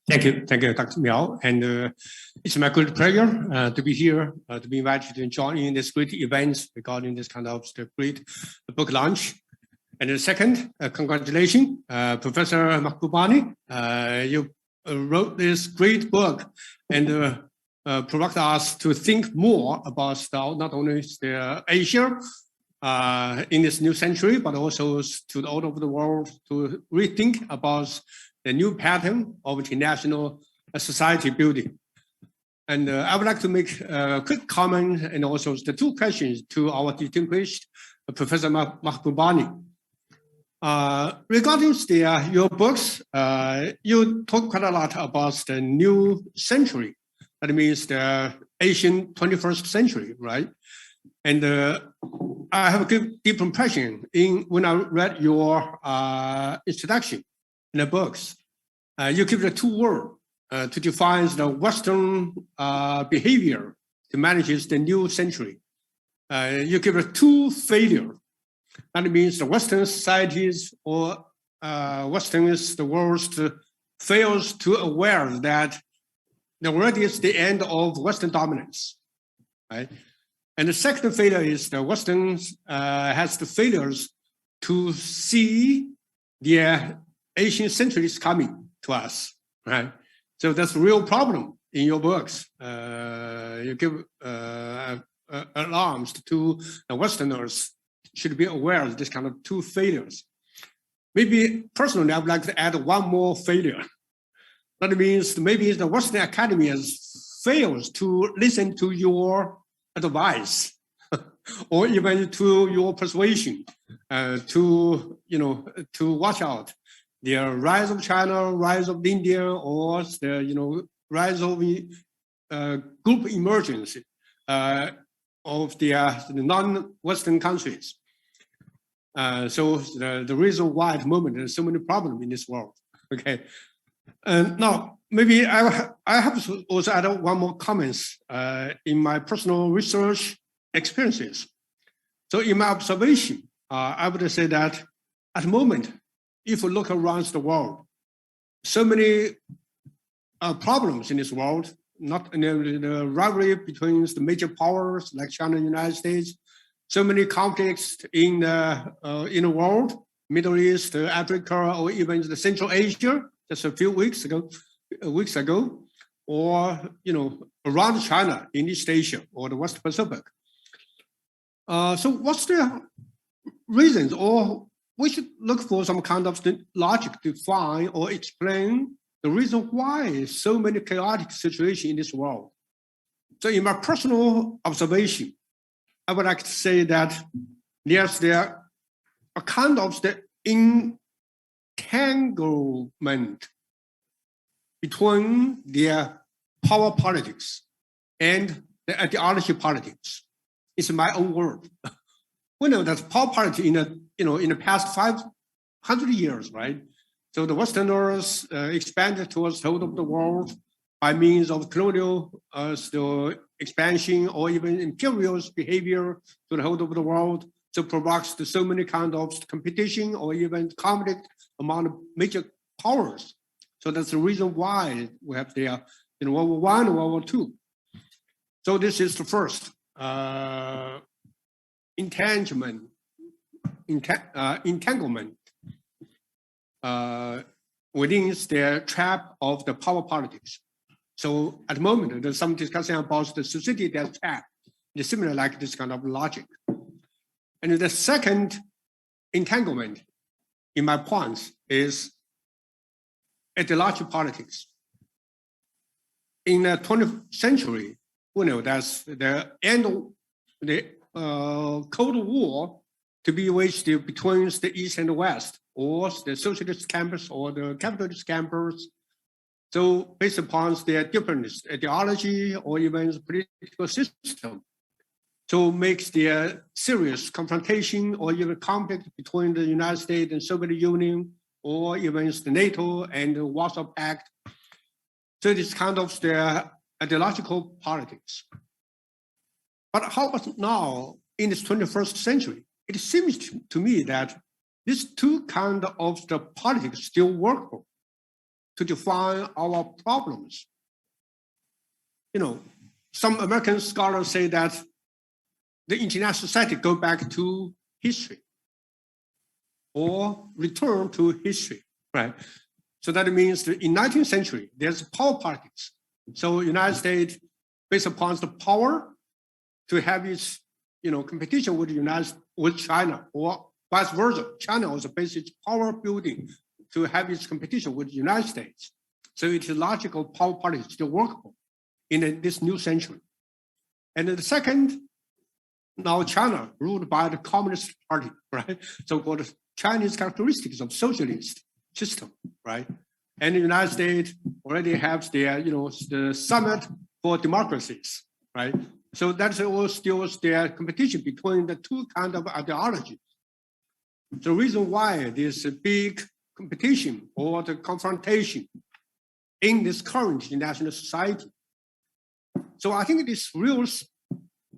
Thank you, Dr. Miao. And it's my great pleasure to be here, to be invited to join in this great event regarding this kind of the great book launch. And the second, congratulations, Professor Mahbubani. You wrote this great book and provoked us to think more about not only the Asia in this new century, but also to all over the world to rethink about the new pattern of international society building. And I would like to make a quick comment and also the two questions to our distinguished Professor Mahbubani. Regarding your books, you talk quite a lot about the new century. That means the Asian 21st century, right? And I have a deep impression when I read your introduction in the books. You give the two words to define the Western behavior to manage the new century. You give it two failure. That means the Western societies or the world fails to aware that already is the end of Western dominance, right? And the second failure is the Western has the failures to see the Asian centuries coming to us, right? So that's a real problem in your books. You give alarms to the Westerners should be aware of this kind of two failures. Maybe personally, I would like to add one more failure. That means maybe the Western Academy fails to listen to your advice or even to your persuasion to watch out the rise of China, rise of India, or the rise of group emergence of the non-Western countries. So the reason why at the moment there's so many problems in this world. Okay, and now maybe I have to also add one more comments in my personal research experiences. So in my observation, I would say that at the moment, if we look around the world, so many problems in this world, not the rivalry between the major powers like China and the United States, so many conflicts in the world, Middle East, Africa, or even the Central Asia, just a few weeks ago, or around China in East Asia or the West Pacific. So what's the reasons, or we should look for some kind of logic to find or explain the reason why so many chaotic situations in this world. So in my personal observation, I would like to say that there's a kind of the entanglement between the power politics and the ideology politics. It's my own word. We know that power politics in the past 500 years, right? So the Westerners expanded towards the whole of the world by means of colonial expansion or even imperialist behavior to the whole of the world. So provokes so many kind of competition or even conflict among major powers. So that's the reason why we have the World War I and World War II. So this is the first entanglement within the trap of the power politics. So at the moment, there's some discussion about the society that's trapped. It's similar like this kind of logic. And the second entanglement in my points is ideology politics. In the 20th century, we know that's the end of the Cold War to be waged between the East and the West, or the socialist campus or the capitalist campus. So based upon their different ideology or even the political system, so makes the serious confrontation or even conflict between the United States and Soviet Union, or even the NATO and the Warsaw Pact. So it's kind of the ideological politics. But how about now in this 21st century? It seems to me that these two kinds of the politics still work. to define our problems. You know, some American scholars say that the international society go back to history or return to history, right? So that means that in 19th century, there's power politics. So United States, based upon the power to have its, competition with China, or vice versa. China also based its power building to have its competition with the United States. So it is logical power politics still workable in this new century. And the second, now China ruled by the Communist Party, right? So-called Chinese characteristics of socialist system, right? And the United States already has their, the summit for democracies, right? So that's all still their competition between the two kinds of ideologies. The reason why there's a big competition or the confrontation in this current international society. So I think it is real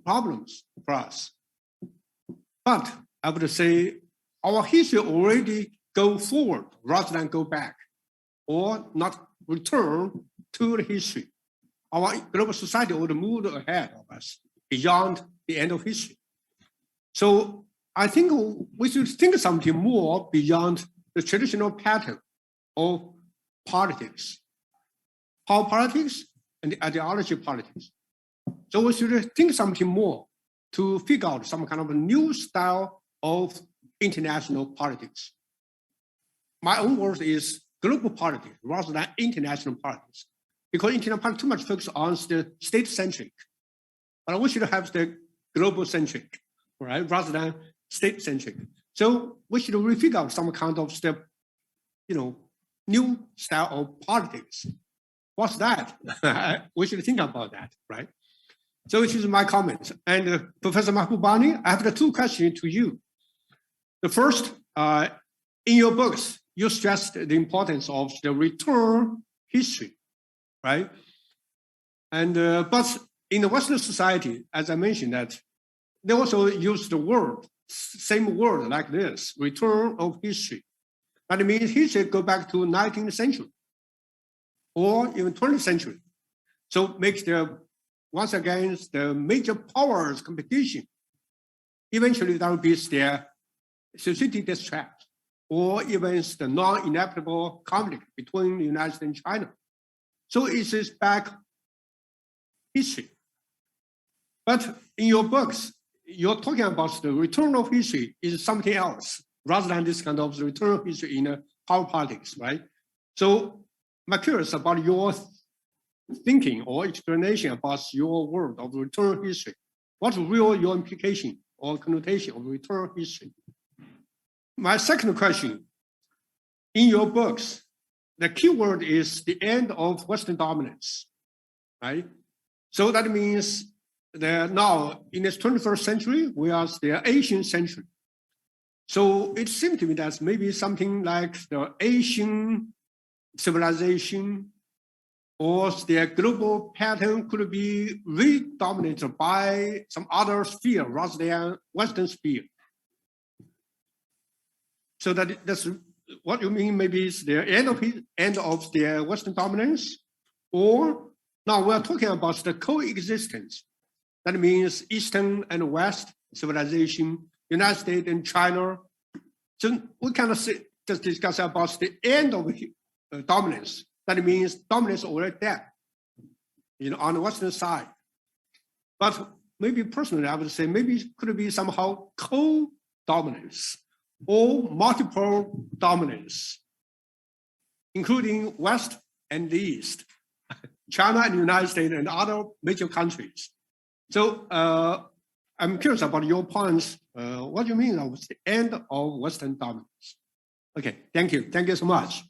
problems for us. But I would say our history already go forward rather than go back or not return to the history. Our global society would move ahead of us beyond the end of history. So I think we should think something more beyond the traditional pattern of politics, power politics and the ideology politics. So we should think something more to figure out some kind of a new style of international politics. My own word is global politics rather than international politics, because international politics too much focus on the state-centric. But we should have the global-centric, right, rather than state-centric. So we should refigure out some kind of step, new style of politics. What's that? We should think about that, right? So it is my comment. And Professor Mahbubani, I have the two questions to you. The first, in your books, you stressed the importance of the return history, right? And but in the Western society, as I mentioned, that they also use the word, same word like this, return of history. That means history go back to 19th century or even 20th century. So makes once again, the major powers competition. Eventually, that will be their society distrust, or even the non-inevitable conflict between the United States and China. So it is back history. But in your books, you're talking about the return of history is something else, rather than this kind of return of history in power politics, right? So I'm curious about your thinking or explanation about your word of return history. What's your implication or connotation of return history? My second question, in your books, the key word is the end of Western dominance, right? So that means that now in this 21st century, we are the Asian century. So it seems to me that maybe something like the Asian civilization or their global pattern could be redominated by some other sphere rather than Western sphere. So that's what you mean, maybe it's the end of their Western dominance, or now we're talking about the coexistence. That means Eastern and West civilization, United States and China. So we kind of just discuss about the end of dominance. That means dominance already dead, on the Western side. But maybe personally, I would say maybe it could be somehow co-dominance or multiple dominance, including West and the East, China and the United States and other major countries. So I'm curious about your points. What do you mean of the end of Western dominance? Okay, thank you. Thank you so much.